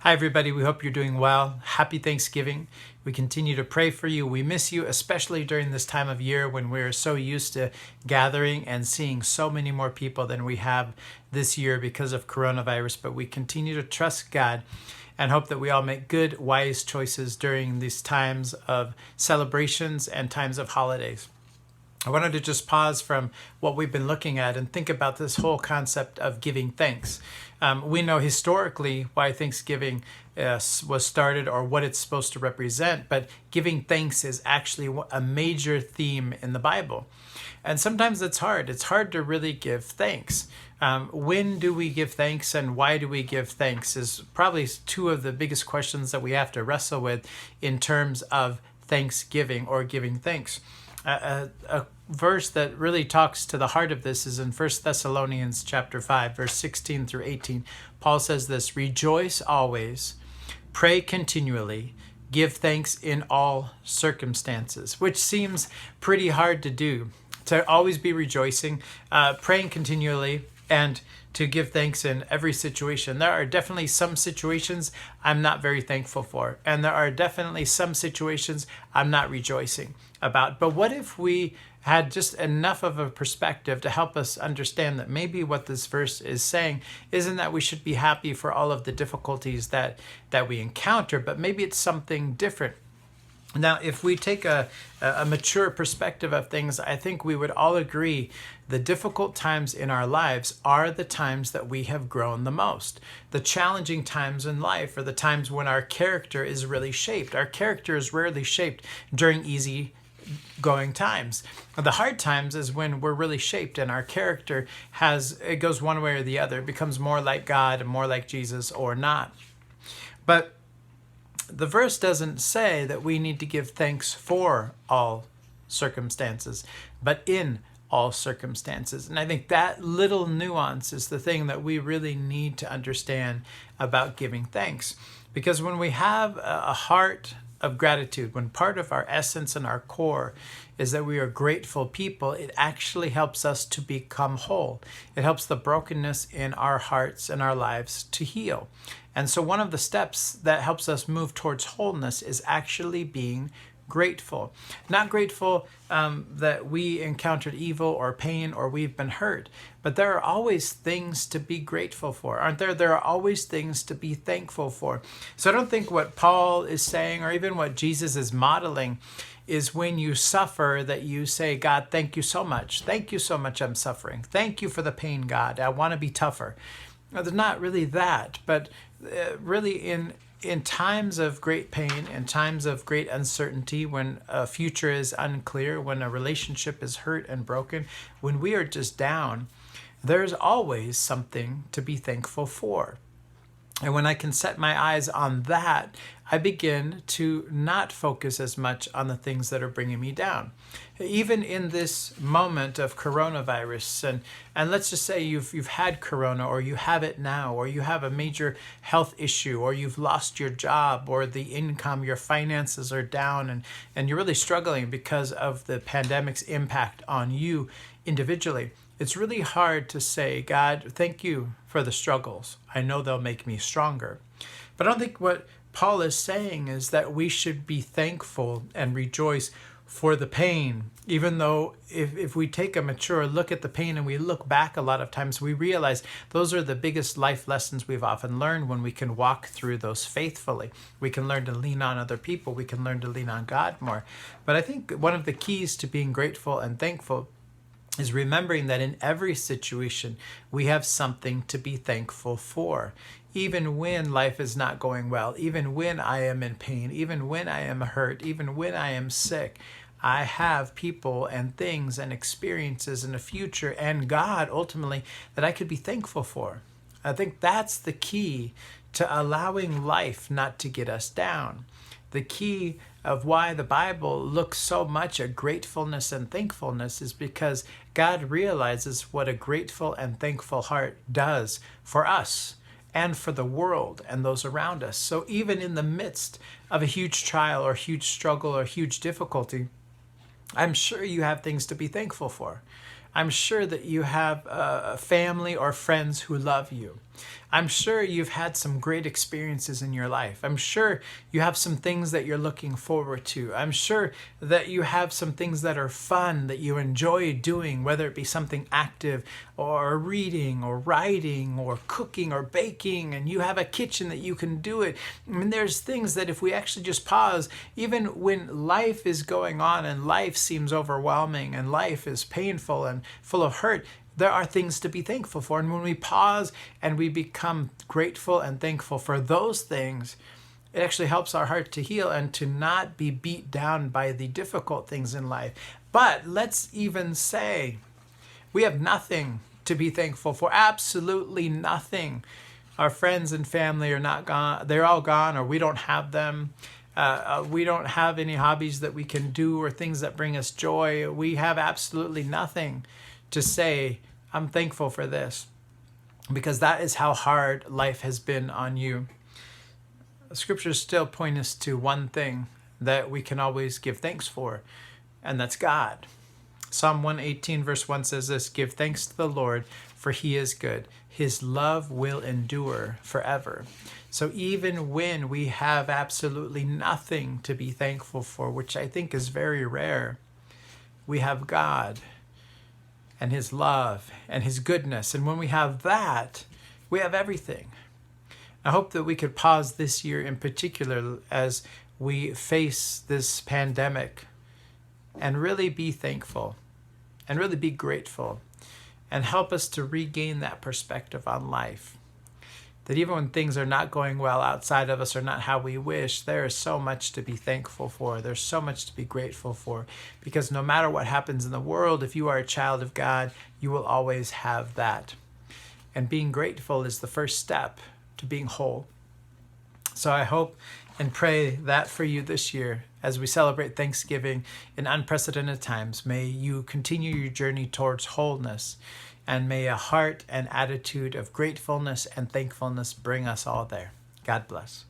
Hi, everybody. We hope you're doing well. Happy Thanksgiving. We continue to pray for you. We miss you, especially during this time of year when we're so used to gathering and seeing so many more people than we have this year because of coronavirus. But we continue to trust God and hope that we all make good, wise choices during these times of celebrations and times of holidays. I wanted to just pause from what we've been looking at and think about this whole concept of giving thanks. We know historically why Thanksgiving was started or what it's supposed to represent, but giving thanks is actually a major theme in the Bible. And sometimes it's hard. It's hard to really give thanks. When do we give thanks and why do we give thanks is probably two of the biggest questions that we have to wrestle with in terms of thanksgiving or giving thanks. A verse that really talks to the heart of this is in 1 Thessalonians chapter 5, verse 16 through 18. Paul says this: "Rejoice always, pray continually, give thanks in all circumstances," which seems pretty hard to do, to always be rejoicing, praying continually, and to give thanks in every situation. There are definitely some situations I'm not very thankful for, and there are definitely some situations I'm not rejoicing about. But what if we had just enough of a perspective to help us understand that maybe what this verse is saying isn't that we should be happy for all of the difficulties that we encounter, but maybe it's something different. Now, if we take a mature perspective of things, I think we would all agree the difficult times in our lives are the times that we have grown the most. The challenging times in life are the times when our character is really shaped. Our character is rarely shaped during easy going times. The hard times is when we're really shaped and our character it goes one way or the other. It becomes more like God and more like Jesus or not. But the verse doesn't say that we need to give thanks for all circumstances, but in all circumstances. And I think that little nuance is the thing that we really need to understand about giving thanks. Because when we have a heart of gratitude, when part of our essence and our core is that we are grateful people, it actually helps us to become whole. It helps the brokenness in our hearts and our lives to heal. And so one of the steps that helps us move towards wholeness is actually being grateful. Not grateful that we encountered evil or pain or we've been hurt, but there are always things to be grateful for, aren't there? There are always things to be thankful for. So I don't think what Paul is saying or even what Jesus is modeling is when you suffer that you say, "God, thank you so much. Thank you so much I'm suffering. Thank you for the pain, God. I want to be tougher." Now, there's not really that, but really in times of great pain, in times of great uncertainty, when a future is unclear, when a relationship is hurt and broken, when we are just down, there's always something to be thankful for. And when I can set my eyes on that, I begin to not focus as much on the things that are bringing me down. Even in this moment of coronavirus, and let's just say you've had corona, or you have it now, or you have a major health issue, or you've lost your job, or the income, your finances are down, and you're really struggling because of the pandemic's impact on you individually. It's really hard to say, "God, thank you for the struggles. I know they'll make me stronger." But I don't think what Paul is saying is that we should be thankful and rejoice for the pain, even though if we take a mature look at the pain and we look back a lot of times, we realize those are the biggest life lessons we've often learned when we can walk through those faithfully. We can learn to lean on other people. We can learn to lean on God more. But I think one of the keys to being grateful and thankful is remembering that in every situation, we have something to be thankful for. Even when life is not going well, even when I am in pain, even when I am hurt, even when I am sick, I have people and things and experiences in the future and God ultimately that I could be thankful for. I think that's the key to allowing life not to get us down. The key of why the Bible looks so much at gratefulness and thankfulness is because God realizes what a grateful and thankful heart does for us and for the world and those around us. So even in the midst of a huge trial or huge struggle or huge difficulty, I'm sure you have things to be thankful for. I'm sure that you have a family or friends who love you. I'm sure you've had some great experiences in your life. I'm sure you have some things that you're looking forward to. I'm sure that you have some things that are fun that you enjoy doing, whether it be something active or reading or writing or cooking or baking, and you have a kitchen that you can do it. I mean, there's things that if we actually just pause, even when life is going on and life seems overwhelming and life is painful and full of hurt, there are things to be thankful for. And when we pause and we become grateful and thankful for those things, it actually helps our heart to heal and to not be beat down by the difficult things in life. But let's even say we have nothing to be thankful for, absolutely nothing. Our friends and family are not gone, they're all gone, or we don't have them. We don't have any hobbies that we can do or things that bring us joy. We have absolutely nothing to say, I'm thankful for this, because that is how hard life has been on you. The scriptures still point us to one thing that we can always give thanks for, and that's God. Psalm 118 verse 1 says this, "Give thanks to the Lord, for he is good. His love will endure forever." So even when we have absolutely nothing to be thankful for, which I think is very rare, we have God and his love and his goodness. And when we have that, we have everything. I hope that we could pause this year in particular as we face this pandemic and really be thankful and really be grateful, and help us to regain that perspective on life. That even when things are not going well outside of us or not how we wish, there is so much to be thankful for. There's so much to be grateful for, because no matter what happens in the world, if you are a child of God, you will always have that. And being grateful is the first step to being whole. So I hope and pray that for you this year as we celebrate Thanksgiving in unprecedented times. May you continue your journey towards wholeness, and may a heart and attitude of gratefulness and thankfulness bring us all there. God bless.